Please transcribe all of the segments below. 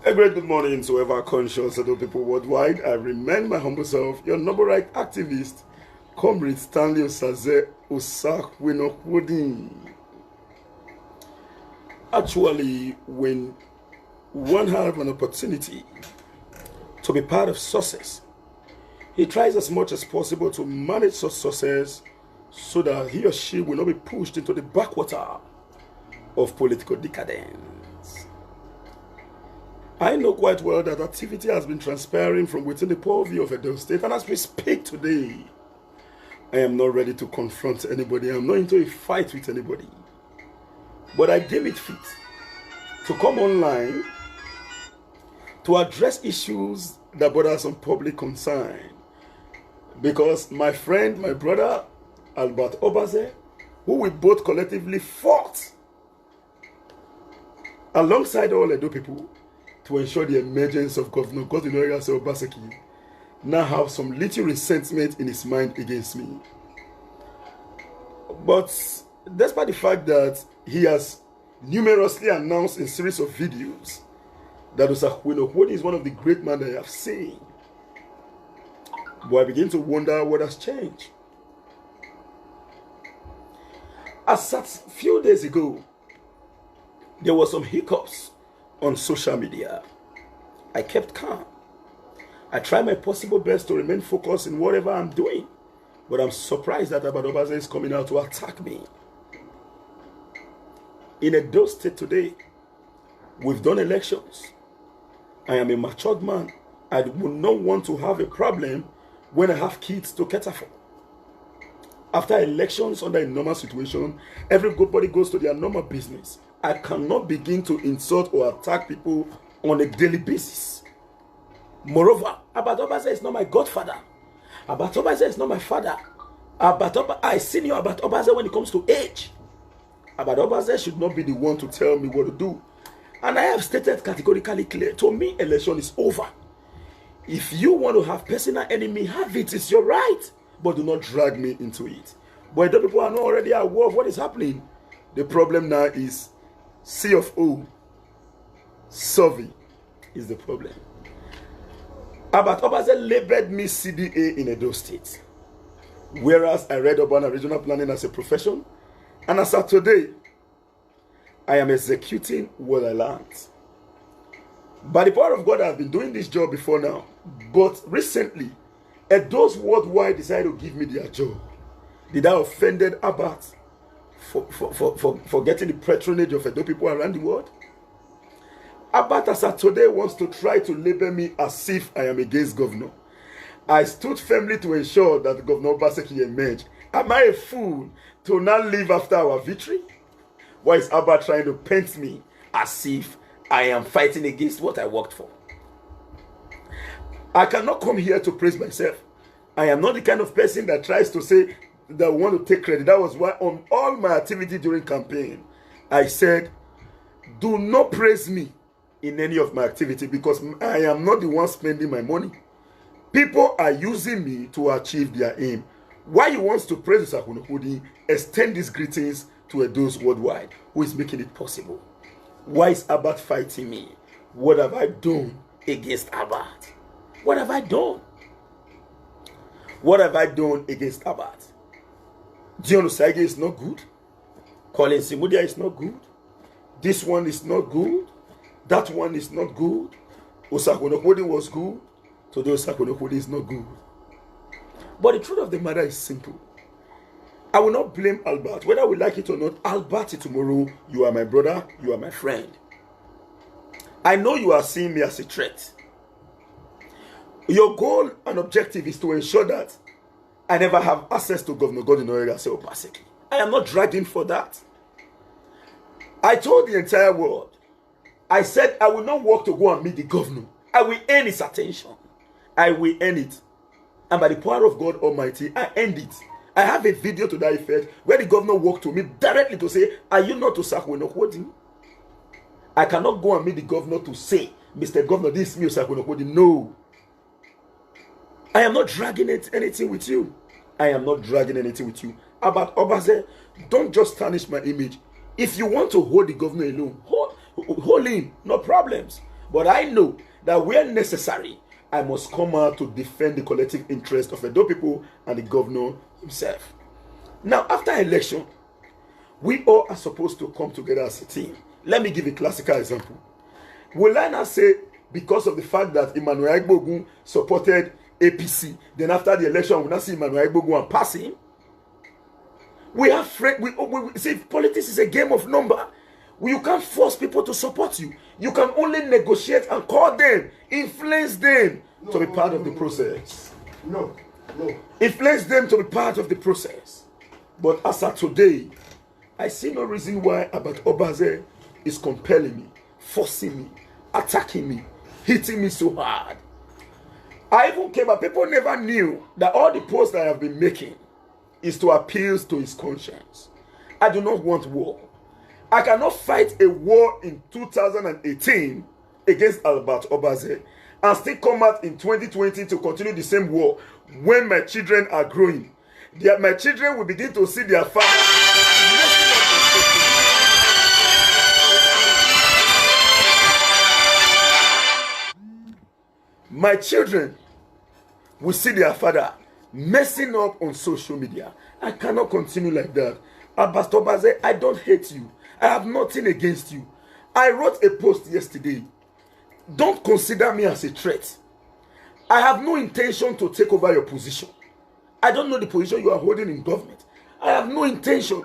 A great good morning to ever conscious of the people worldwide. I remain my humble self, your number right activist, Comrade Stanley Obazee Osakwenokwodin. Actually, when one has an opportunity to be part of success, he tries as much as possible to manage such success so that he or she will not be pushed into the backwater of political decadence. I know quite well that activity has been transpiring from within the purview of Edo State, and as we speak today, I am not ready to confront anybody. I am not into a fight with anybody. But I deem it fit to come online to address issues that bother some public concern. Because my friend, my brother, Albert Obazee, who we both collectively fought alongside all Edo people to ensure the emergence of Governor Obazee, now have some little resentment in his mind against me. But despite the fact that he has numerously announced in a series of videos that Osakwenokwodin is one of the great men I have seen, but I begin to wonder what has changed. As a few days ago, there were some hiccups on social media. I kept calm. I tried my possible best to remain focused in whatever I'm doing, but I'm surprised that Obazee is coming out to attack me. In Edo State today, we've done elections. I am a matured man. I would not want to have a problem when I have kids to cater for. After elections, under a normal situation, everybody goes to their normal business. I cannot begin to insult or attack people on a daily basis. Moreover, Obazee is not my godfather. Obazee is not my father. I senior Obazee when it comes to age. Obazee should not be the one to tell me what to do. And I have stated categorically clear, to me, election is over. If you want to have personal enemy, have it. It's your right. But do not drag me into it. But the people are not already aware of what is happening. The problem now is C of O. Survey is the problem. Obazee labeled me CDA in Edo State. Whereas I read urban and regional planning as a profession. And as of today, I am executing what I learned. By the power of God, I have been doing this job before now. But recently, those worldwide decided to give me their job. Did I offended Abat for getting the patronage of Edo people around the world? Abat as of today wants to try to label me as if I am against governor. I stood firmly to ensure that Governor Obazee emerged. Am I a fool to not live after our victory? Why is Abat trying to paint me as if I am fighting against what I worked for? I cannot come here to praise myself. I am not the kind of person that tries to say that I want to take credit. That was why on all my activity during campaign, I said, do not praise me in any of my activity because I am not the one spending my money. People are using me to achieve their aim. Why he wants to praise Osakwenokwodin, extend these greetings to those worldwide who is making it possible. Why is Abat fighting me? What have I done against Abat? What have I done? What have I done against Abat? Dion Osage is not good. Colin Simudia is not good. This one is not good. That one is not good. Osakwenokwodin was good. So those Osakwenokwodin is not good. But the truth of the matter is simple. I will not blame Albert. Whether we like it or not, Albert, tomorrow, you are my brother, you are my friend. I know you are seeing me as a threat. Your goal and objective is to ensure that I never have access to Governor Obazee. I am not dragging for that. I told the entire world, I said I will not work to go and meet the governor. I will earn his attention. I will earn it. And by the power of God Almighty, I earned it. I have a video to that effect where the governor walked to me directly to say, are you not Osakwenokwodin? I cannot go and meet the governor to say, Mr. Governor, this is me, Osakwenokwodin. No. I am not dragging anything with you. I am not dragging anything with you. About Obazee, don't just tarnish my image. If you want to hold the governor alone, hold him, no problems. But I know that where necessary, I must come out to defend the collective interest of Edo people and the governor himself. Now, after election, we all are supposed to come together as a team. Let me give a classical example. Will I not say because of the fact that Emmanuel Igbogun supported APC, then after the election, we'll not see Emmanuel Igbogun and pass him? We have we see, politics is a game of number. You can't force people to support you. You can only negotiate and call them, influence them to be part of the process. No. Influence them to be part of the process. But as of today, I see no reason why about Obazee is compelling me, forcing me, attacking me, hitting me so hard. I even came up, people never knew that all the posts I have been making is to appeal to his conscience. I do not want war. I cannot fight a war in 2018 against Albert Obazee and still come out in 2020 to continue the same war when my children are growing. My children will begin to see their father. My children will see their father messing up on social media. I cannot continue like that. Albert Obazee, I don't hate you. I have nothing against you. I wrote a post yesterday. Don't consider me as a threat. I have no intention to take over your position. I don't know the position you are holding in government. I have no intention.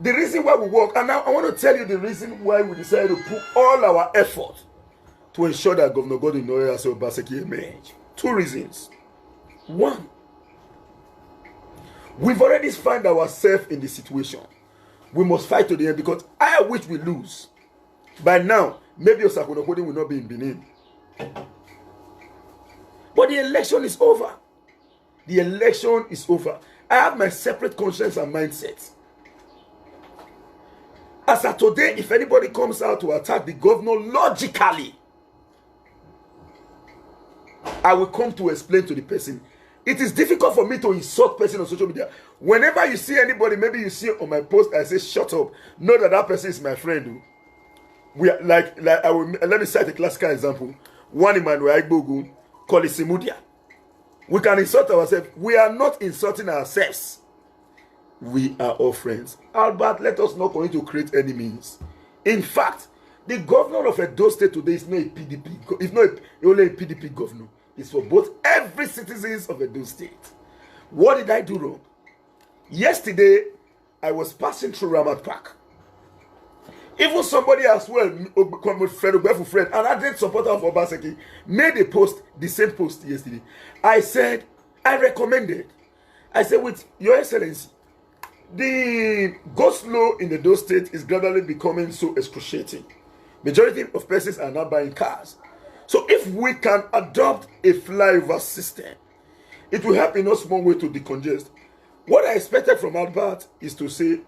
The reason why we work, and now I want to tell you the reason why we decided to put all our effort to ensure that Governor Godwin Obaseki emerge. Two reasons. One, we've already found ourselves in the situation. We must fight to the end because I wish we lose. By now, maybe Osakwano Kodin will not be in Benin. But the election is over. The election is over. I have my separate conscience and mindset. As of today, if anybody comes out to attack the governor logically, I will come to explain to the person. It is difficult for me to insult person on social media. Whenever you see anybody, maybe you see on my post, I say, shut up. Know that that person is my friend. We are let me cite a classical example. One Emmanuel Igbogun, Kolisimudia. We can insult ourselves. We are not insulting ourselves. We are all friends. Albert, let us not going to create enemies. In fact, the governor of Edo State today is not a PDP. It's not only a PDP governor. It's for both every citizens of Edo State. What did I do wrong? Yesterday, I was passing through Ramat Park. Even somebody as well, Fred, an ardent supporter of Obaseki, made a post, the same post yesterday. I said, I recommended. I said, with Your Excellency, the go-slow in Edo State is gradually becoming so excruciating. Majority of persons are now buying cars. So if we can adopt a flyover system, it will help in a small way to decongest. What I expected from Albert is to say,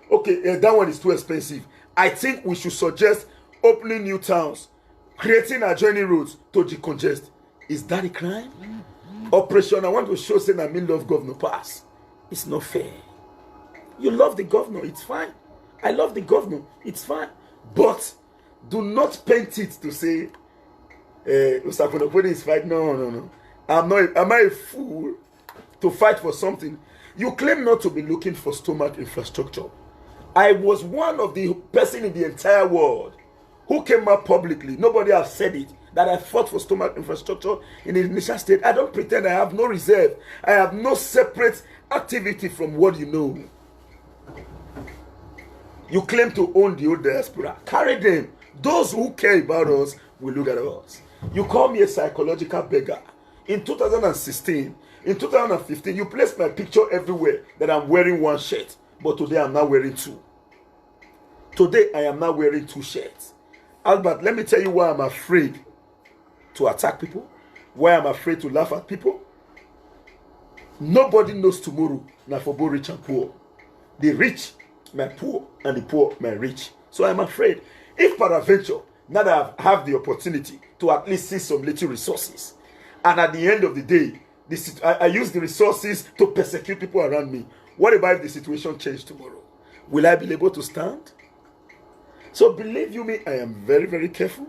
okay, that one is too expensive. I think we should suggest opening new towns, creating adjoining roads to decongest. Is that a crime? Operation, I want to show saying I mean love governor pass. It's not fair. You love the governor, it's fine. I love the governor, it's fine. But do not paint it to say, Osakwano is fight. No. Am I a fool to fight for something? You claim not to be looking for stomach infrastructure. I was one of the person in the entire world who came out publicly. Nobody has said it, that I fought for stomach infrastructure in the initial state. I don't pretend. I have no reserve. I have no separate activity from what you know. You claim to own the old diaspora. Carry them. Those who care about us will look at us. You call me a psychological beggar. In 2016, in 2015, you placed my picture everywhere that I'm wearing one shirt. But today I'm now wearing two. Today I am now wearing two shirts. Albert, let me tell you why I'm afraid to attack people. Why I'm afraid to laugh at people. Nobody knows tomorrow. Now for both rich and poor. The rich, my poor, and the poor, my rich. So I'm afraid. If peradventure, now that I have the opportunity to at least see some little resources, and at the end of the day, I use the resources to persecute people around me. What about if the situation changes tomorrow? Will I be able to stand? So believe you me, I am very, very careful.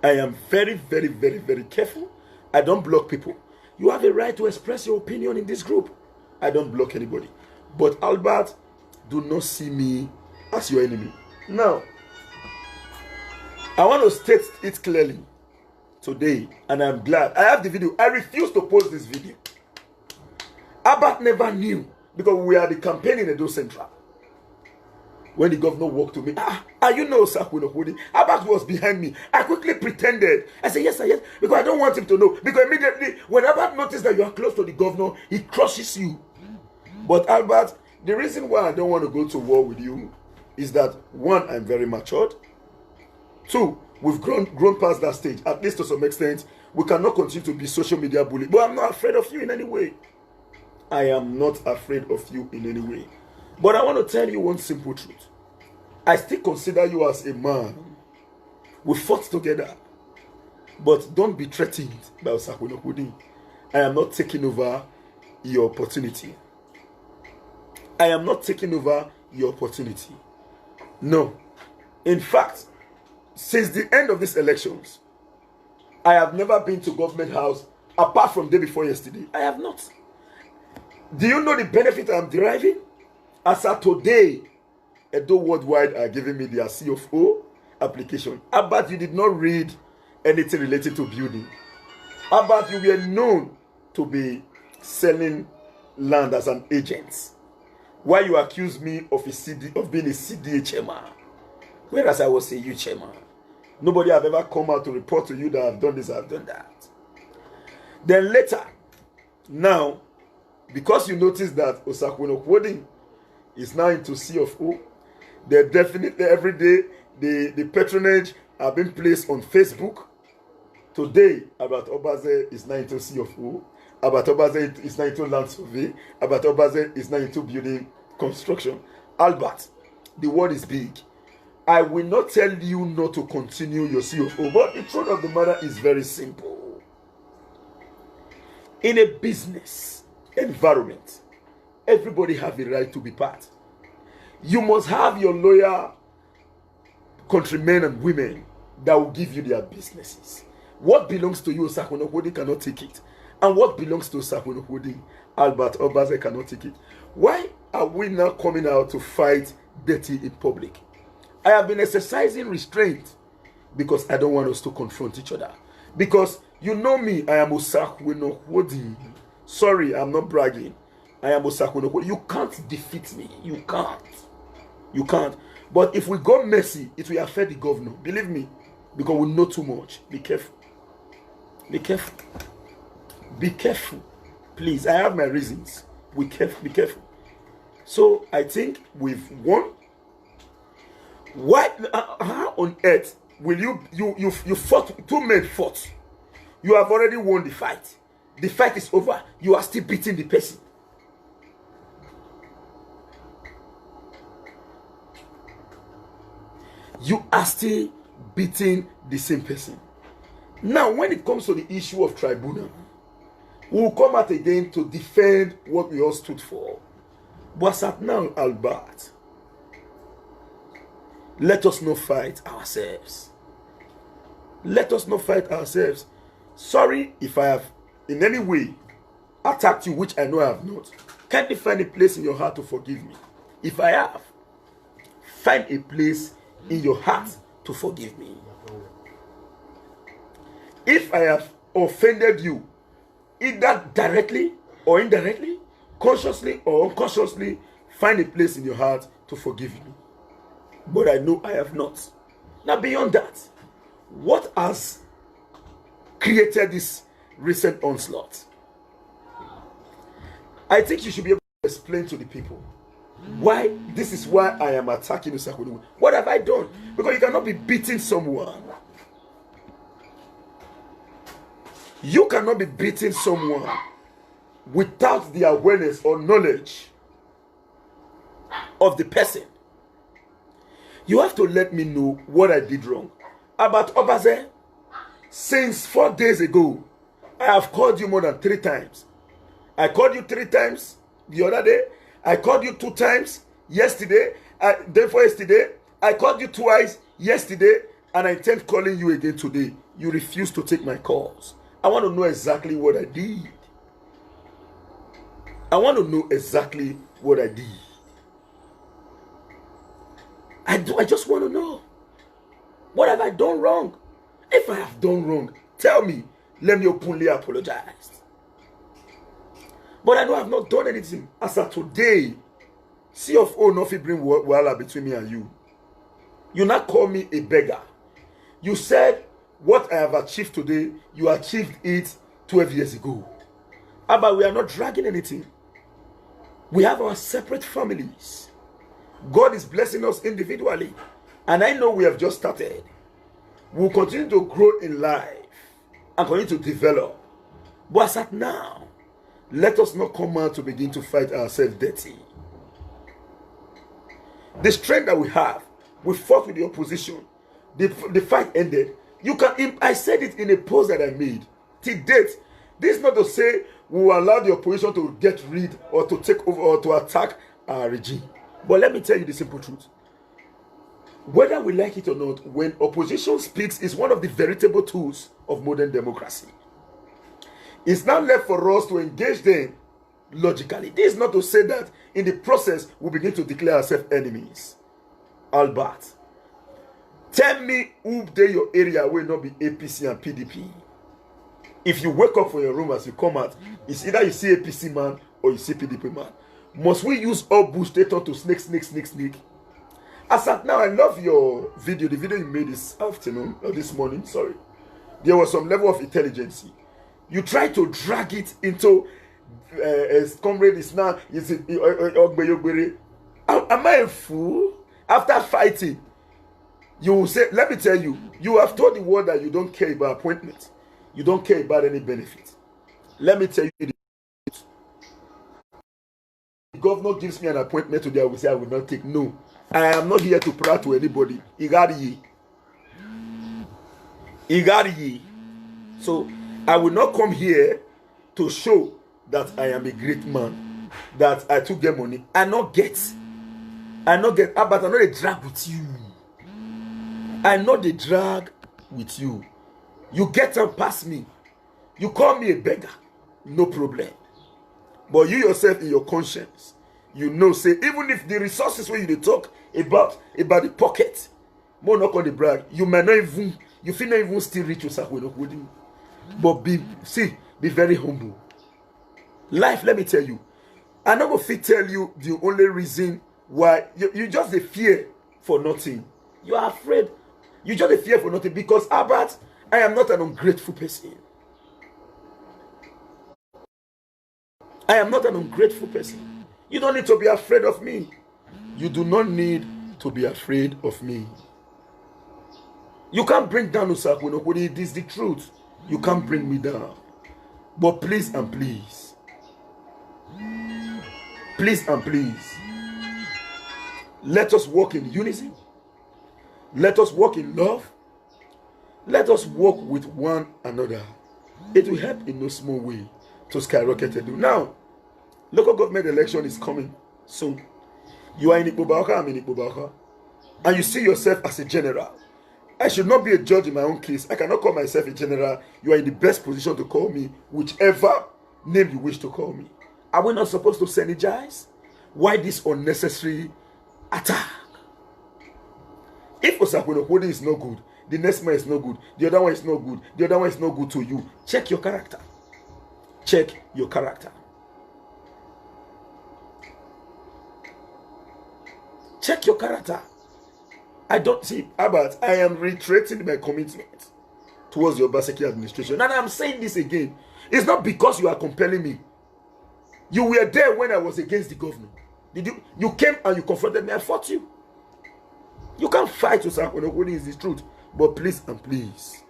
I am very, very, very, very careful. I don't block people. You have a right to express your opinion in this group. I don't block anybody. But Albert, do not see me as your enemy. Now, I want to state it clearly today, and I'm glad. I have the video. I refuse to post this video. Albert never knew, because we are the campaign in Edo Central. When the governor walked to me, you know, Sakwinokudi. Albert was behind me. I quickly pretended. I said, yes, because I don't want him to know. Because immediately, when Albert noticed that you are close to the governor, he crushes you. But Albert, the reason why I don't want to go to war with you is that, one, I'm very matured. Two, we've grown past that stage, at least to some extent. We cannot continue to be social media bullies. But I'm not afraid of you in any way. I am not afraid of you in any way. But I want to tell you one simple truth. I still consider you as a man. We fought together. But don't be threatened by Osakwinokudi. I am not taking over your opportunity. I am not taking over your opportunity. No. In fact, since the end of these elections, I have never been to government house apart from day before yesterday. I have not. Do you know the benefit I'm deriving? As of today, Edo Worldwide are giving me their CFO application. Albert, you did not read anything related to building. Albert, you were known to be selling land as an agent. Why you accuse me of being a CDA chairman, whereas I was a U chairman. Nobody have ever come out to report to you that I've done this, I've done that. Then later, now, because you notice that Osakwinokudi is now into CFO, they definitely every day the patronage are being placed on Facebook. Today, about Obazee is now into CFO. About Obazee is now into land survey. About Obazee is now into building construction. Albert, the word is big. I will not tell you not to continue your CFO, but the truth of the matter is very simple. In a business environment, everybody have a right to be part. You must have your loyal countrymen and women that will give you their businesses. What belongs to you, Osakwinokudi cannot take it. And what belongs to Osakwinokudi, Albert Obazee cannot take it. Why are we now coming out to fight dirty in public? I have been exercising restraint because I don't want us to confront each other. Because you know me, I am Osakwinokudi. Sorry, I'm not bragging. I am Osakwinokudi. You can't defeat me. You can't. You can't. But if we go messy, it will affect the governor. Believe me. Because we know too much. Be careful. Be careful. Be careful. Please, I have my reasons. Be careful. So, I think we've won. Why? How on earth will you fought? Two men fought. You have already won the fight. The fight is over. You are still beating the person. You are still beating the same person. Now, when it comes to the issue of tribunal, we will come out again to defend what we all stood for. But at now, Albert, let us not fight ourselves. Let us not fight ourselves. Sorry if I have in any way attacked you, which I know I have not. Can't you find a place in your heart to forgive me? If I have, find a place in your heart to forgive me. If I have offended you, either directly or indirectly, consciously or unconsciously, find a place in your heart to forgive me. But I know I have not. Now, beyond that, what has created this recent onslaught? I think you should be able to explain to the people why this is why I am attacking Osakwinokudi. What have I done? Because you cannot be beating someone. You cannot be beating someone without the awareness or knowledge of the person. You have to let me know what I did wrong. About Obazee, since 4 days ago, I have called you more than 3 times. I called you 3 times the other day. I called you 2 times yesterday. Day before yesterday, I called you twice yesterday, and I intend calling you again today. you refuse to take my calls. I want to know exactly what I did. I want to know exactly what I did. I just want to know. What have I done wrong? If I have done wrong, tell me. Let me openly apologize. But I know I have not done anything. As of today, C of O nothing bring wahala between me and you. You not call me a beggar. You said what I have achieved today, you achieved it 12 years ago. But we are not dragging anything. We have our separate families. God is blessing us individually. And I know we have just started. We'll continue to grow in life and continue to develop. But as at now, let us not come out to begin to fight ourselves dirty. The strength that we have, we fought with the opposition. The fight ended. You can. I said it in a post that I made. Till date, this is not to say we will allow the opposition to get rid or to take over or to attack our regime. But let me tell you the simple truth. Whether we like it or not, when opposition speaks, is one of the veritable tools of modern democracy. It's now left for us to engage them logically. This is not to say that in the process we begin to declare ourselves enemies. Albert, tell me who there your area will not be APC and PDP. If you wake up from your room as you come out, it's either you see APC man or you see PDP man. Must we use all bush data to snake? As at now, I love your video, the video you made this afternoon, or this morning, sorry. There was some level of intelligence. You try to drag it into comrade is now, is it am I a fool? After fighting, you will say, let me tell you, you have told the world that you don't care about appointments. You don't care about any benefit. Let me tell you, the governor gives me an appointment today, I will say I will not take. No. I am not here to prat to anybody. Igari. So I will not come here to show that I am a great man, that I took their money. I not get, but I know they drag with you. I know they drag with you. You get and pass me. You call me a beggar. No problem. But you yourself in your conscience, you know, say, even if the resources where you talk about the pocket, more not on the brag, you may not even, you feel not even still reach yourself with no. But be very humble. Life, let me tell you, I'm not going to tell you the only reason why you just a fear for nothing. You are afraid. You just a fear for nothing because, Albert, I am not an ungrateful person. I am not an ungrateful person. You don't need to be afraid of me. You do not need to be afraid of me. You can't bring down Usaku. It is the truth. You can't bring me down. But please and please, let us walk in unison. Let us walk in love. Let us walk with one another. It will help in no small way to skyrocket. Now, local government election is coming soon. You are in Ikubaka, I'm in Ikubaka. And you see yourself as a general. I should not be a judge in my own case. I cannot call myself a general. You are in the best position to call me whichever name you wish to call me. Are we not supposed to synergize? Why this unnecessary attack? If Osakwinokodi is no good, the next man is no good, the other one is no good, the other one is no good to you, check your character. Check your character. Check your character. I don't see, Albert, I am reiterating my commitment towards the Obazee administration. And I'm saying this again. It's not because you are compelling me. You were there when I was against the government. You came and you confronted me. I fought you. You can't fight yourself when it is the truth. But please and please.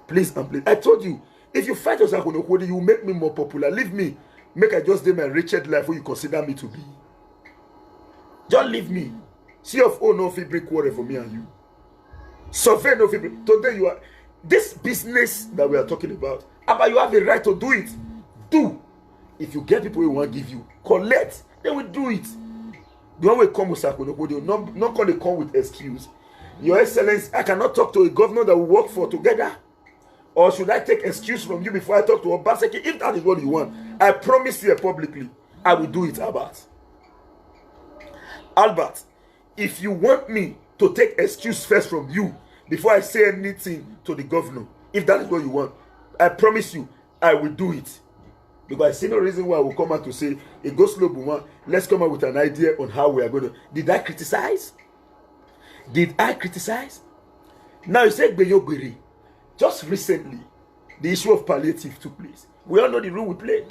Please and please. I told you, if you fight yourself when you will make me more popular. Leave me. Make I just live my wretched life where you consider me to be. Just leave me. See of oh no fit break quarrel for me and you. Survey no fit break. Today you are this business that we are talking about. But you have a right to do it. Do. If you get people who want to give you, collect. They will do it. The one will come with Sakonokodio, not going to come with excuse. Your Excellency, I cannot talk to a governor that we work for together. Or should I take excuse from you before I talk to Obazee? If that is what you want, I promise you publicly, I will do it, Albert. Albert, if you want me to take excuse first from you before I say anything to the governor, if that is what you want, I promise you, I will do it. Because I see no reason why I will come out to say, it goes slow, Buma. Let's come out with an idea on how we are going to. Did I criticize? Did I criticize? Now you say Gbeyogbere. Just recently, the issue of palliative took place. We all know the role we play.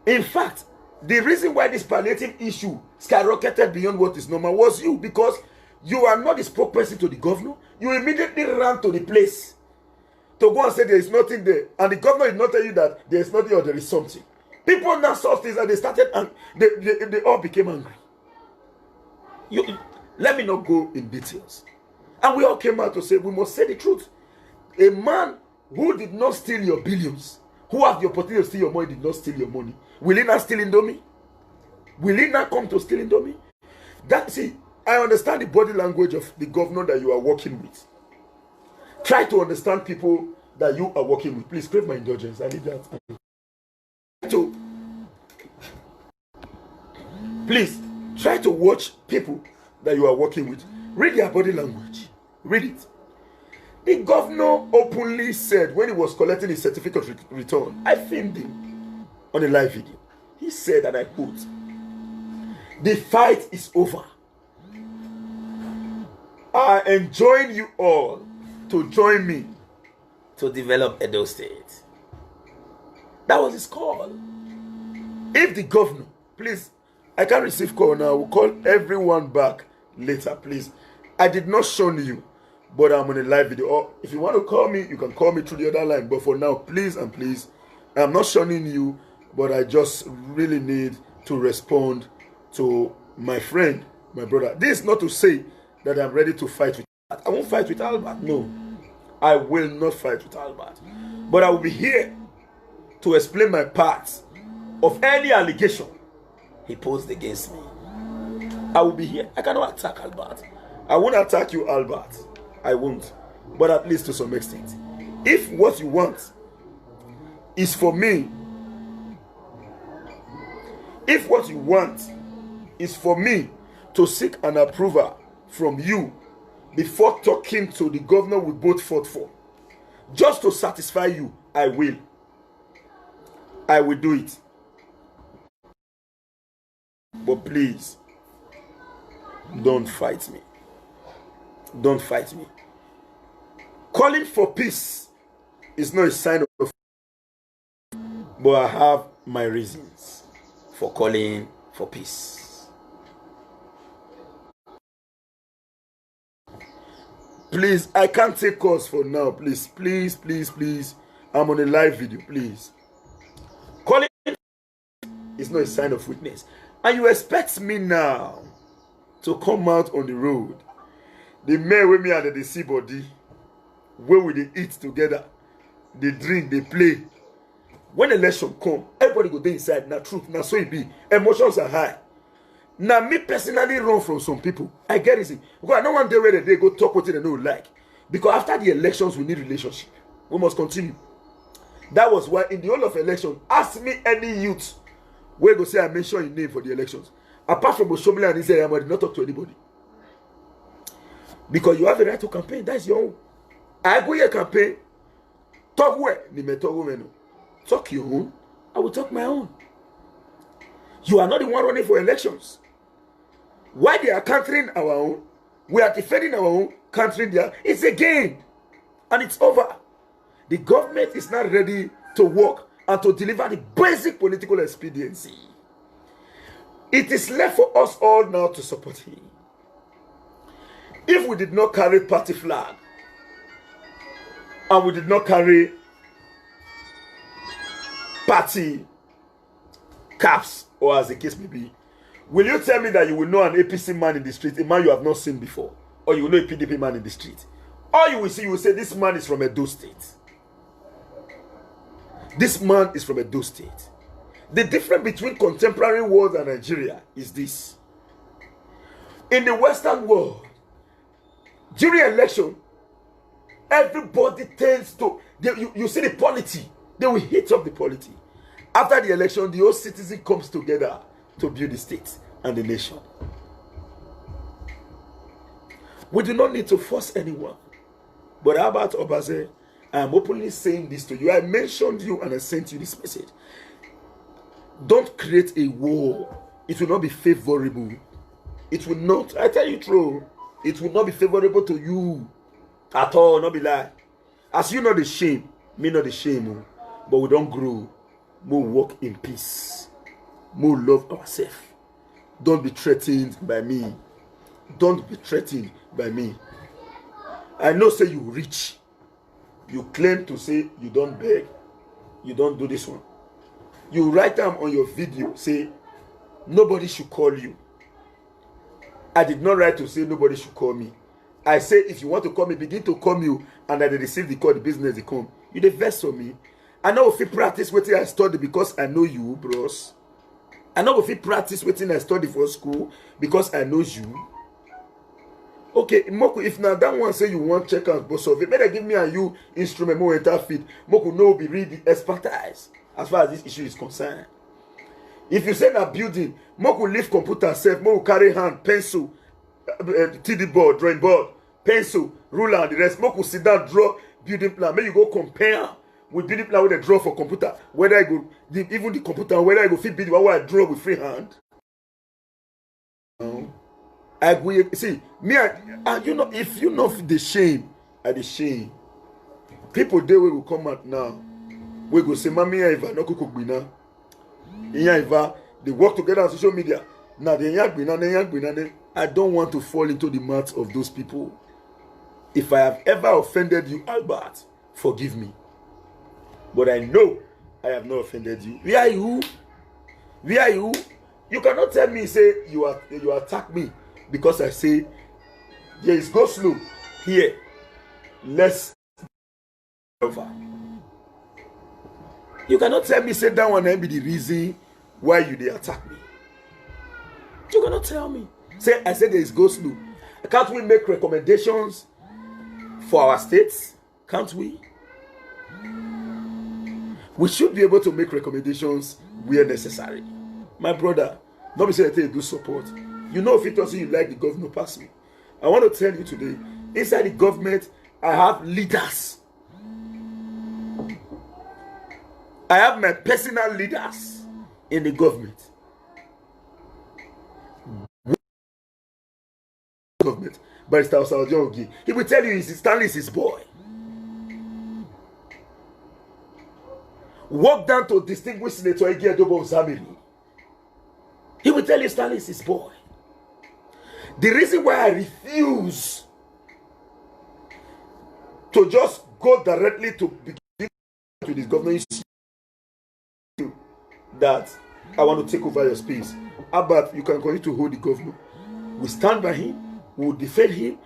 In fact, the reason why this palliative issue skyrocketed beyond what is normal was you, because you are not the spokesperson to the governor. You immediately ran to the place to go and say there is nothing there, and the governor did not tell you that there is nothing or there is something. People now saw things and they started, and they all became angry. Let me not go in details. And we all came out to say we must say the truth. A man who did not steal your billions, who had the opportunity to steal your money, did not steal your money. Will he not steal Indomie? Will he not come to steal Indomie? See, I understand the body language of the governor that you are working with. Try to understand people that you are working with. Please, crave my indulgence. I need that. Please, try to watch people that you are working with. Read their body language. Read it. The governor openly said when he was collecting his certificate return, I filmed him on a live video. He said, and I quote, "The fight is over. I enjoin you all to join me to develop Edo State." That was his call. If the governor, please, I can't receive call now. We'll call everyone back later, please. I did not shun you, but I'm on a live video. Or if you want to call me, you can call me through the other line. But for now, please and please, I'm not shunning you, but I just really need to respond to my friend, my brother. This is not to say that I'm ready to fight with Albert. I won't fight with Albert. No, I will not fight with Albert. But I will be here to explain my part of any allegation he posed against me. I will be here. I cannot attack Albert. I won't attack you, Albert. I won't. But at least to some extent. If what you want is for me, if what you want is for me to seek an approval from you before talking to the governor we both fought for, just to satisfy you, I will. I will do it. But please, don't fight me. Don't fight me. Calling for peace is not a sign of, but I have my reasons for calling for peace. Please, I can't take calls for now. Please, please, please, please. I'm on a live video, please. Calling is not a sign of weakness. And you expect me now to come out on the road. The men with me and the see body, where we they eat together, they drink, they play. When election come, everybody go there inside. Now truth, now so it be. Emotions are high. Now me personally run from some people. I get it. Because I don't want day where they go talk what they don't like. Because after the elections, we need relationship. We must continue. That was why in the whole of election, ask me any youth where go say I mention your name for the elections. Apart from Oshomile and Israel, I did not talk to anybody. Because you have a right to campaign. That's your own. I go here campaign. Talk where? Talk your own. I will talk my own. You are not the one running for elections. Why they are countering our own? We are defending our own, countering their. It's a game. And it's over. The government is not ready to work and to deliver the basic political expediency. It is left for us all now to support him. If we did not carry party flag and we did not carry party caps, or as the case may be, will you tell me that you will know an APC man in the street, a man you have not seen before, or you will know a PDP man in the street? All you will see, you will say, this man is from Edo State. This man is from Edo State. The difference between contemporary world and Nigeria is this. In the Western world, during election, Everybody tends to, you see the polity, they will hit up the polity. After the election, the whole citizen comes together to build the state and the nation. We do not need to force anyone. But how about Obazee? I am openly saying this to you. I mentioned you and I sent you this message. Don't create a war. It will not be favorable. It will not. I tell you true. It will not be favorable to you at all. Not be lie. As you know the shame, me know the shame. But we don't grow. More walk in peace. More love ourselves. Don't be threatened by me. Don't be threatened by me. I know say you rich. You claim to say you don't beg. You don't do this one. You write them on your video. Say nobody should call you. I did not write to say nobody should call me. I say if you want to call me, begin to call me, and I receive the call, the business they come. You the vest on me. I know if you practice what I study because I know you, bros. I know if you practice what I study for school because I know you. Okay, Moku, if now that one say you want check out both of it, better give me and you instrument more interfit. Moku no be really expertise as far as this issue is concerned. If you say that building, Moku leave computer self, Moku carry hand, pencil, TD board, drawing board, pencil, ruler, and the rest. Moku sit down, draw building plan. Maybe you go compare with building plan with a draw for computer. Whether I go, even the computer, whether I go fit build what I draw with free hand. I go see me and you know if you know the shame at the shame. People there will come out now. We go say Mami Eva no kukugbina. Eva they work together on social media. Now they I don't want to fall into the mouth of those people. If I have ever offended you, Albert, forgive me. But I know I have not offended you. Where are you? Where are you? You cannot tell me say you attack me because I say yes, go slow here. Let's over. You cannot tell me say that one and be the reason why you they attack me. You cannot tell me. Say I said there is go slow. Can't we make recommendations for our states? Can't we? We should be able to make recommendations where necessary. My brother, don't be saying that you do support. You know if it doesn't you like the governor pass me. I want to tell you today, inside the government, I have leaders. I have my personal leaders in the government. Barrister Osaojogi. He will tell you Stanley is his boy. Walk down to distinguished Senator Obazee. He will tell you Stanley is his boy. The reason why I refuse to just go directly to begin to this governor is that I want to take over your space. But you can continue to hold the governor. We stand by him, we will defend him,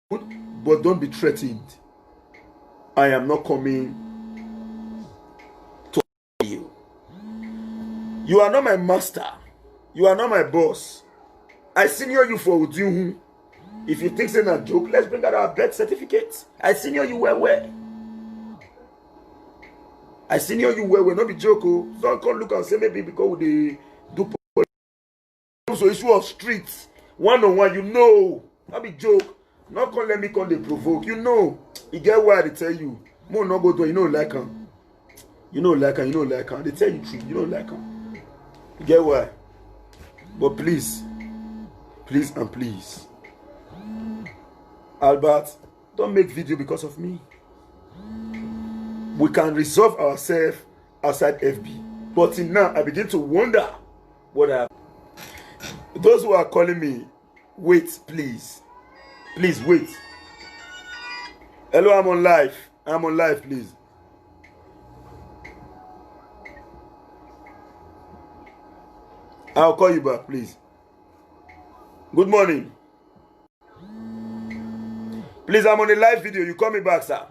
but don't be threatened. I am not coming to you. You are not my master. You are not my boss. I senior you for Udihu. If you think it's a joke, let's bring out our birth certificates. I senior you where? I senior you where? Not be joke. Don't come look and say maybe because they do so issue of streets. One-on-one, you know. Not be joke. Not come let me come they provoke. You know. You get why they tell you. More not go do you know like him. You know like him, you know like him. They tell you truth, you know like him. You get why? But please and please, Albert, don't make video because of me. We can resolve ourselves outside FB. But now I begin to wonder what happened. Those who are calling me, wait, please. Please wait. Hello, I'm on live. I'm on live, please. I'll call you back, please. Good morning. Please, I'm on a live video. You call me back, sir.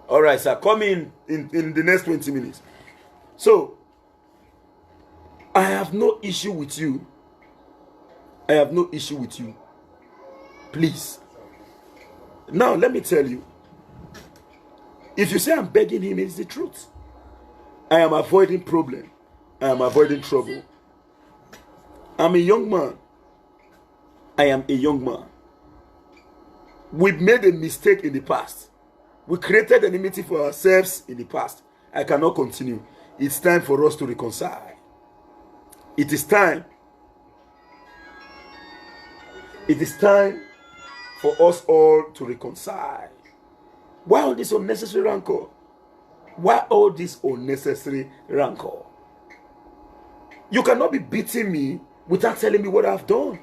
All right, sir. Call me in the next 20 minutes. So, I have no issue with you. I have no issue with you. Please. Now, let me tell you. If you say I'm begging him, it's the truth. I am avoiding problem. I am avoiding trouble. I'm a young man. I am a young man. We made a mistake in the past. We created enmity for ourselves in the past. I cannot continue. It's time for us to reconcile. It is time. It is time for us all to reconcile. Why all this unnecessary rancor? Why all this unnecessary rancor? You cannot be beating me without telling me what I've done.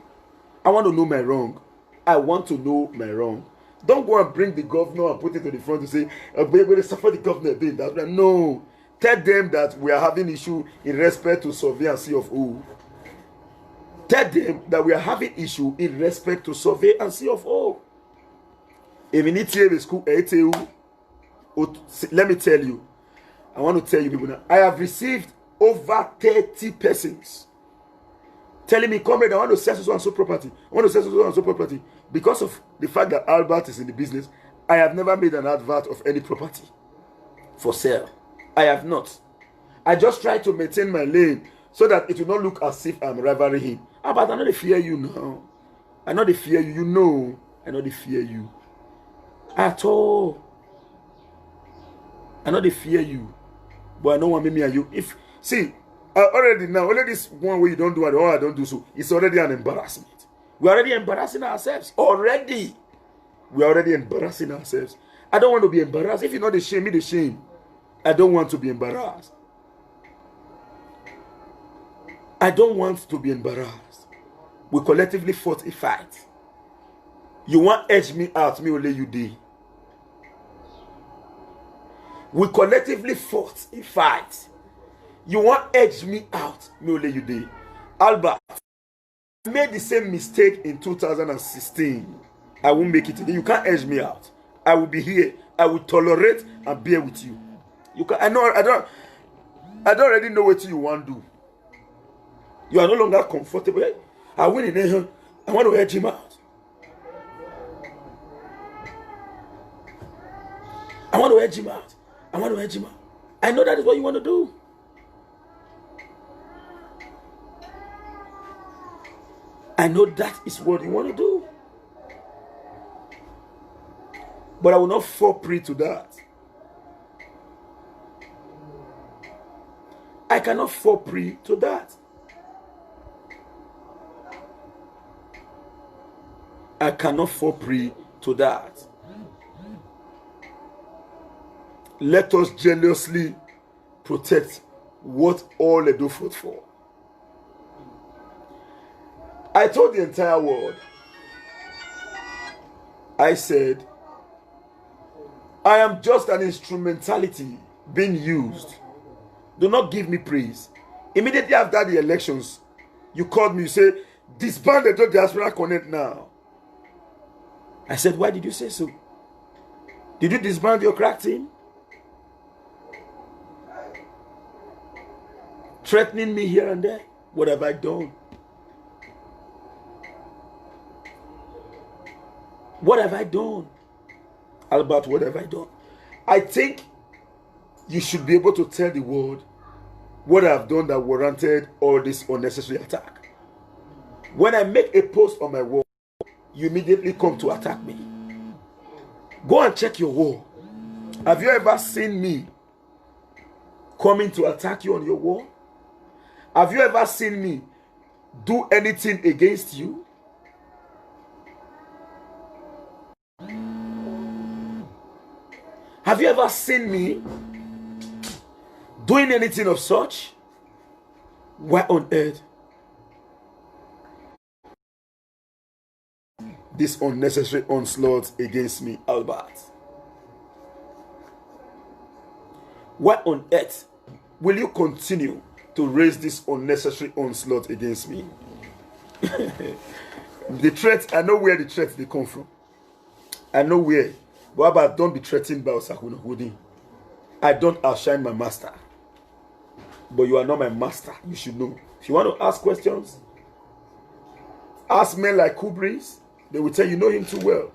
I want to know my wrong. I want to know my wrong. Don't go and bring the governor and put it to the front to say, we're going to suffer the governor doing that. No. Tell them that we are having issue in respect to surveillance of who. Tell them that we are having issue in respect to surveillance of all. Let me tell you. I want to tell you people now. I have received over 30 persons telling me, comrade, I want to sell so and so property. I want to sell so and so property. Because of the fact that Albert is in the business, I have never made an advert of any property for sale. I have not. I just try to maintain my lane so that it will not look as if I'm rivaling him. But I know they fear you now. I know they fear you. You know, I know they fear you. At all. I know they fear you. But I know what me and you. If see, already this one way you don't do it, or I don't do so, it's already an embarrassment. We're already embarrassing ourselves. Already. We're already embarrassing ourselves. I don't want to be embarrassed. If you're not the shame, me the shame. I don't want to be embarrassed. I don't want to be embarrassed. We collectively fought a fight. You want to edge me out, me will let you day. We collectively fought a fight. You want to edge me out, me will let you day. Albert, I made the same mistake in 2016. I won't make it today. You can't edge me out. I will be here. I will tolerate and bear with you. You can. I don't already know what you want to do. You are no longer comfortable. I win in here. I want to edge him out. I want to edge him out. I want to edge him out. I know that is what you want to do. I know that is what you want to do. But I will not fall prey to that. I cannot fall prey to that. I cannot fall prey to that. Let us jealously protect what all they do fought for. I told the entire world, I said, I am just an instrumentality being used. Do not give me praise. Immediately after the elections, you called me, you say, disband the Diaspora Connect now. I said, why did you say so? Did you disband your crack team? Threatening me here and there? What have I done? What have I done? Albert, what have I done? I think you should be able to tell the world what I've done that warranted all this unnecessary attack. When I make a post on my wall, you immediately come to attack me. Go and check your wall. Have you ever seen me coming to attack you on your wall? Have you ever seen me do anything against you? Have you ever seen me doing anything of such? Why on earth this unnecessary onslaught against me, Albert? Why on earth will you continue to raise this unnecessary onslaught against me? The threats, I know where the threats they come from. I know where. But about don't be threatened by Osakuna Hoodie. I don't outshine my master. But you are not my master. You should know. If you want to ask questions, Ask men like Kubris, they will tell you know him too well.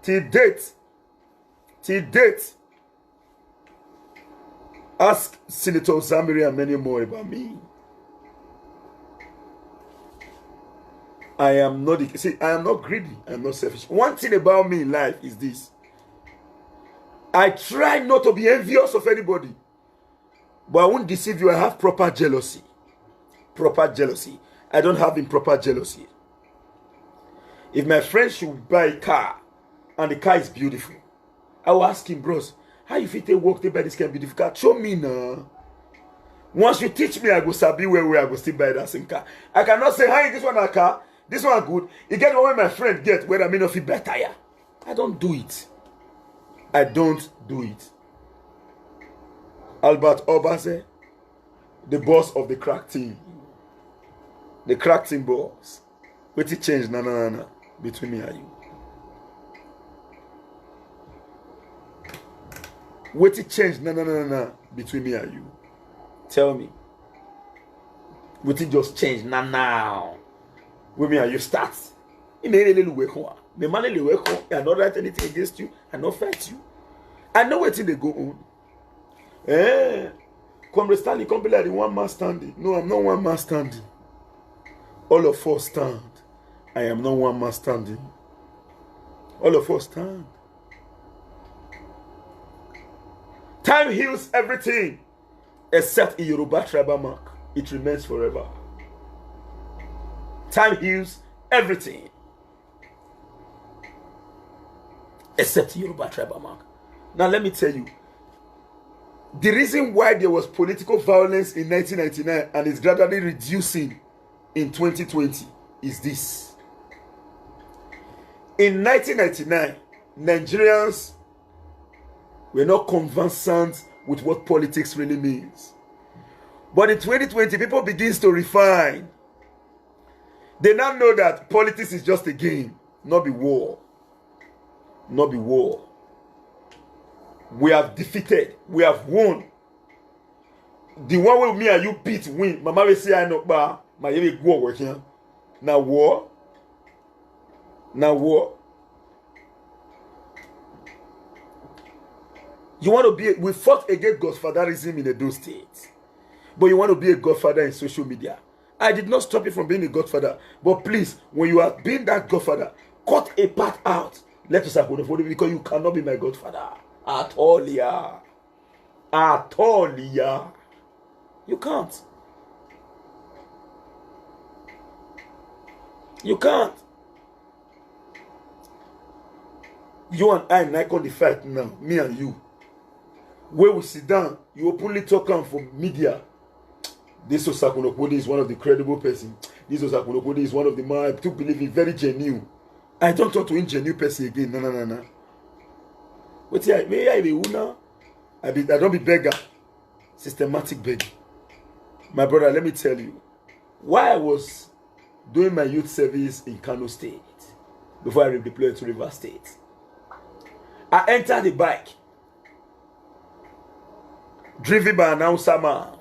Till date, ask Senator Zamiri and many more about me. I am not greedy. I am not selfish. One thing about me in life is this. I try not to be envious of anybody. But I won't deceive you. I have proper jealousy. Proper jealousy. I don't have improper jealousy. If my friend should buy a car and the car is beautiful, I will ask him, bros, how you fit to walk to buy this kind of beautiful car? Show me now. Once you teach me, I go sabi where I go still buy that same car. I cannot say, hi, this one a car, this one good. You get what my friend get where I may not fit buy tire. I don't do it. I don't do it. Albert Obazee, the boss of the crack team. The crack team boss. Wait, it changed na between me and you. Wait, it changed na between me and you. Tell me. Wait, it just changed now. With me and you start. It may really work on. The man will work on. I don't write anything against you. I don't fight you. I know what they go on. Come Stanley, come be like the one man standing. No, I'm not one man standing. All of us stand. I am not one man standing. All of us stand. Time heals everything except in Yoruba tribal mark. It remains forever. Time heals everything except Yoruba tribal mark. Now let me tell you, the reason why there was political violence in 1999 and is gradually reducing in 2020 is this. In 1999, Nigerians were not conversant with what politics really means. But in 2020, people begin to refine. They now know that politics is just a game, not be war. Not be war. We have defeated. We have won. The one way me and you beat win. Mama will say I know ba. My baby go working. Now war. Now war. You want to be? We fought against godfatherism in Edo State, but you want to be a godfather in social media. I did not stop you from being a godfather, but please, when you are being that godfather, cut a part out. Let us have because you cannot be my godfather. At all, yeah. At all, yeah. You can't. You can't. You and I like on the fight now, me and you. Where we sit down, you openly talk on for media. This Osakunopodi is one of the credible person. This Osakunopodi is one of the man I do believe in very genuine. I don't talk to ingenuine person again. No. What I be una? I don't be beggar. Systematic begging. My brother, let me tell you. While I was doing my youth service in Kano State, before I redeployed to River State, I entered the bike, driven by an Hausa man.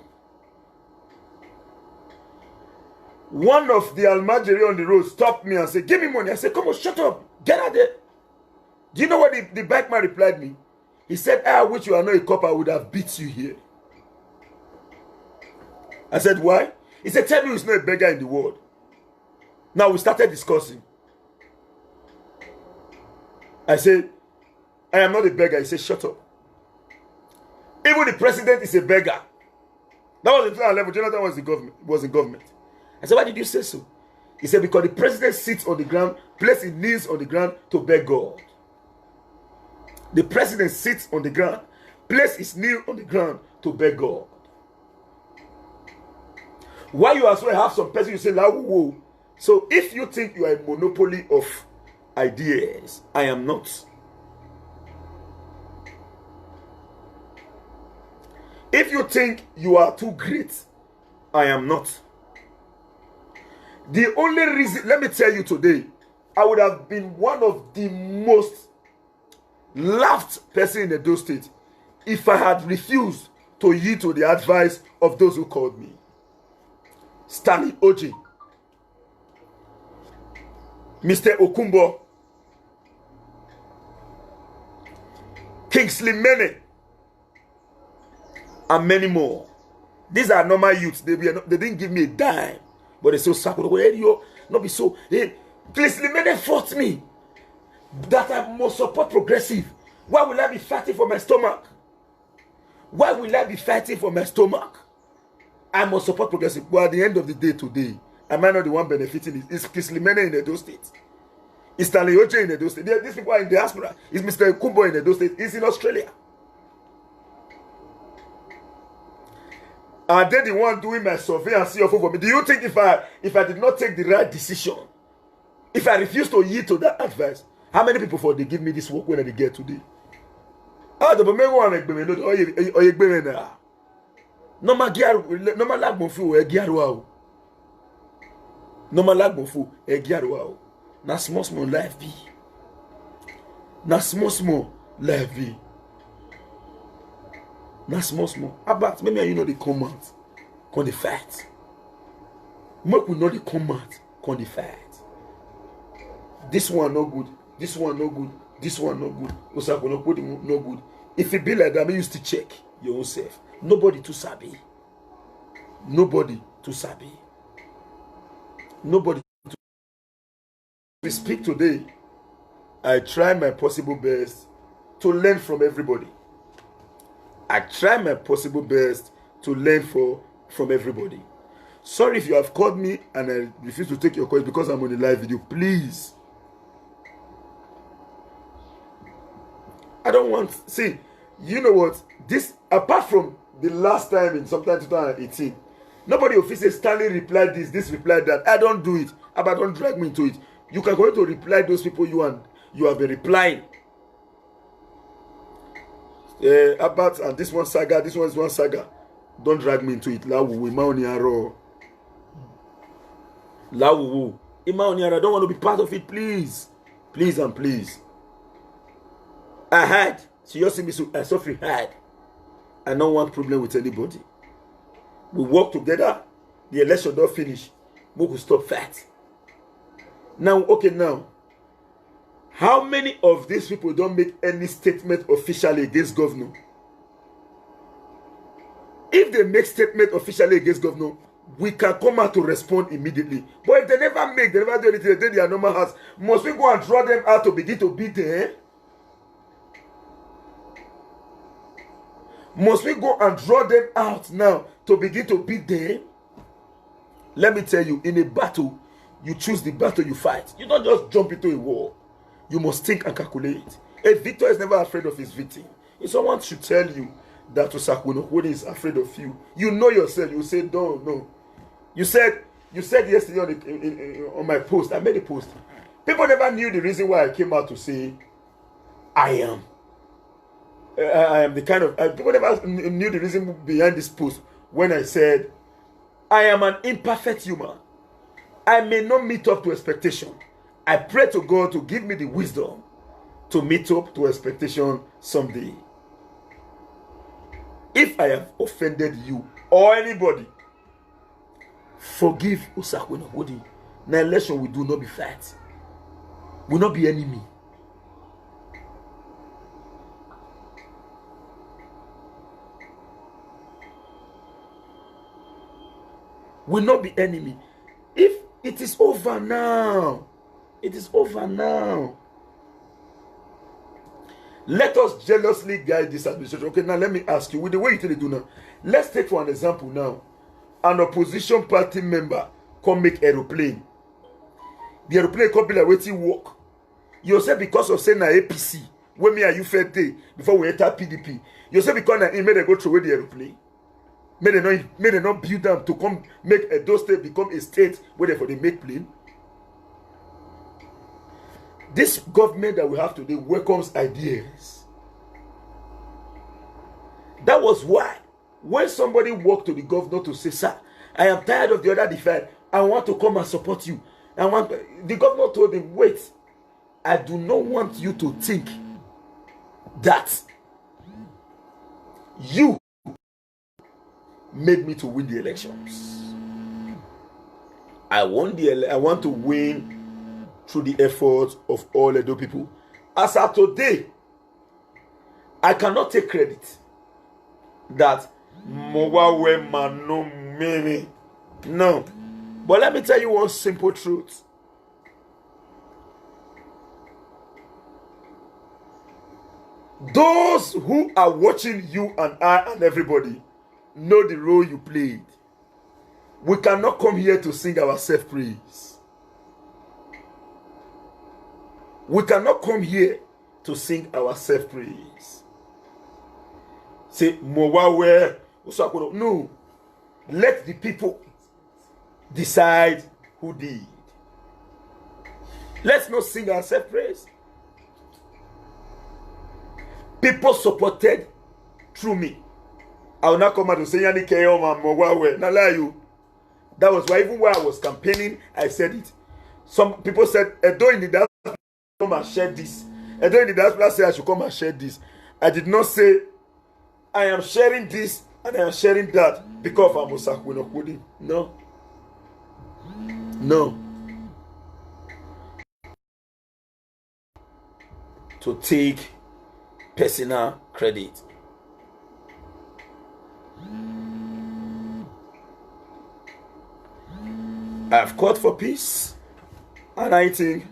One of the Almajiri on the road stopped me and said, give me money. I said, come on, shut up. Get out there. Do you know what the bike man replied me? He said, I wish you are not a cop, I would have beat you here. I said, why? He said, tell me who's not a beggar in the world. Now we started discussing. I said, I am not a beggar. He said, shut up. Even the president is a beggar. That was the international level. Jonathan was in government. I said, why did you say so? He said, because the president sits on the ground, places his knees on the ground to beg God. The president sits on the ground, places his knee on the ground to beg God. Why you as well have some person you say, la woo. So if you think you are a monopoly of ideas, I am not. If you think you are too great, I am not. The only reason, let me tell you today, I would have been one of the most laughed person in Edo State if I had refused to yield to the advice of those who called me. Stanley OJ. Mr. Okumbo, Kingsley Mene, and many more. These are normal youths. They didn't give me a dime, but they so sacred. Not be so. Kingsley Mene fought me that I must support progressive. Why will I be fighting for my stomach? Why will I be fighting for my stomach? I must support progressive. But at the end of the day today, am I not the one benefiting? It's Kingsley Mene in Edo State. It's Stanley Oje in Edo State. These people are in diaspora. It's Mr. Kumbo in Edo State. It's in Australia. Are they the one doing my survey and CFO for me? Do you think if I did not take the right decision, if I refuse to yield to that advice, how many people for they give me this work when they get today? The moment one like normal gear, normal lag monfu e gear wow. Normal lag monfu e gear wow. Na small life be. Na small life be. Na small. About maybe you know the command, con the fight. Make we know the command, con the fight. This one no good. This one no good. This one no good. Osako no good. No good. If it be like that, I used to check your own self. Nobody to sabi. Nobody to sabi. Nobody to. We speak today. I try my possible best to learn from everybody. I try my possible best to learn from everybody. Sorry if you have called me and I refuse to take your call because I'm on a live video. Please. I don't want. See, you know what? This, apart from the last time in sometime 2018, nobody officially Stanley replied this replied that. I don't do it. But don't drag me into it. You can go to reply those people you have been replying. About and this one saga, this one is one saga. Don't drag me into it. La wu imaoniaro. La wu imaoniaro. I don't want to be part of it, please. Please and please. I had. She just see me so I suffer hard. I don't want problem with anybody. We work together. The election don't finish. We will stop fight. Now, okay, now. How many of these people don't make any statement officially against governor? If they make statement officially against governor, we can come out to respond immediately. But if they never make, they never do anything, they do their normal house, must we go and draw them out to begin to beat them? Must we go and draw them out now to begin to beat them? Let me tell you, in a battle, you choose the battle you fight. You don't just jump into a war. You must think and calculate. A victor is never afraid of his victim. If someone should tell you that Osakwonokwo is afraid of you, you know yourself. You say, no. You said yesterday on my post, I made a post. People never knew the reason why I came out to say, I am the kind of... people never knew the reason behind this post when I said, I am an imperfect human. I may not meet up to expectation. I pray to God to give me the wisdom to meet up to expectation someday. If I have offended you or anybody, forgive Osakwonokwo. Now election we do not be fight. Will not be enemy. Will not be enemy. If it is over now. It is over now. Let us jealously guide this administration. Okay, now let me ask you, with the way you do now, let's take for an example now. An opposition party member come make aeroplane. The aeroplane come be like waiting work. You say because of saying na APC, when me and you fed day before we enter PDP. You say because na made they go through the aeroplane. May they not build them to come make a those state become a state where they make plane. This government that we have today welcomes ideas. That was why when somebody walked to the governor to say, sir, I am tired of the other divide. I want to come and support you. The governor told him, wait, I do not want you to think that you made me to win the elections. I want to win through the efforts of all Edo people. As of today, I cannot take credit that Mowawe Mano Mimi. No. But let me tell you one simple truth. Those who are watching you and I and everybody know the role you played. We cannot come here to sing our self-praise. We cannot come here to sing our self-praise. Say, Mowawe. No. Let the people decide who did. Let's not sing our self-praise. People supported through me. I will not come out to say, Yanni Keoma Mowawe. Now, lie you. That was why, even while I was campaigning, I said it. Some people said, Edo in the diaspora, come and share this. Edo in the diaspora said I should come and share this. I did not say, I am sharing this and I am sharing that because I'm Osakwinokudi. No. No. To take personal credit. I have called for peace, and I think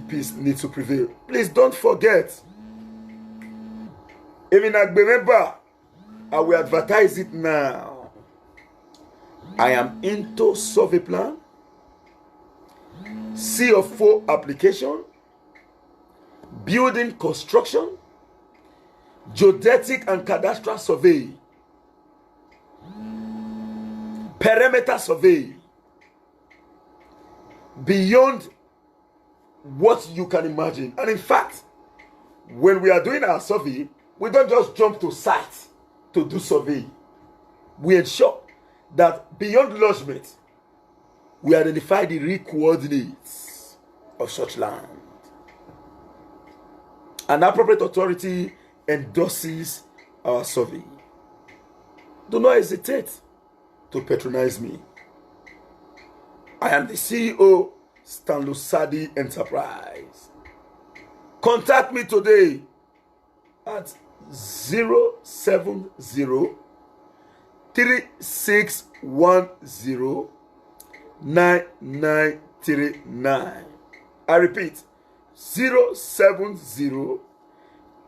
peace needs to prevail. Please don't forget. Even Agbemeba, I will advertise it now. I am into survey plan, CO4 application, building construction, geodetic and cadastral survey, perimeter survey, beyond what you can imagine. And in fact, when we are doing our survey, we don't just jump to site to do survey. We ensure that beyond lodgement, we identify the real coordinates of such land. An appropriate authority endorses our survey. Do not hesitate to patronize me. I am the CEO, Stanley Sadi Enterprise. Contact me today at 070 3610 9939. I repeat, 070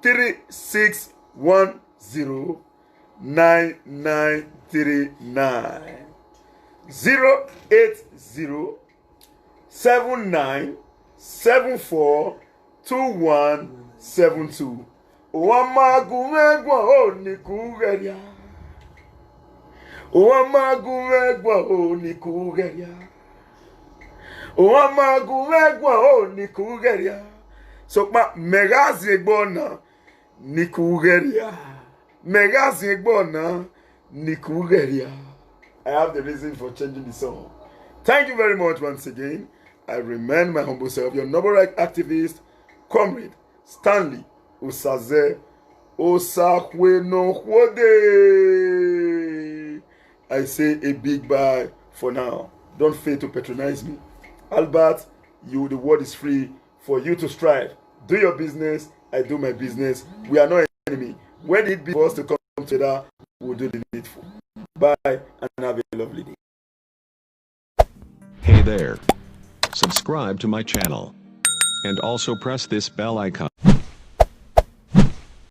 3610 9939. 080 7974 2172. Wamagumegwa o nikugeria. Wamagumegwa o nikugeria. Wamagumegwa o nikugeria. So ma megazigbona nikugeria. Megazigbona nikugeria. I have the reason for changing the song. Thank you very much once again. I remain my humble self, your noble right activist, comrade Stanley Osaze Osakwenokwode. I say a big bye for now. Don't fail to patronize me. Albert, the word is free for you to strive. Do your business, I do my business. We are not an enemy. When it be for us to come together, we'll do the needful. Bye and have a lovely day. Hey there. Subscribe to my channel. And also press this bell icon.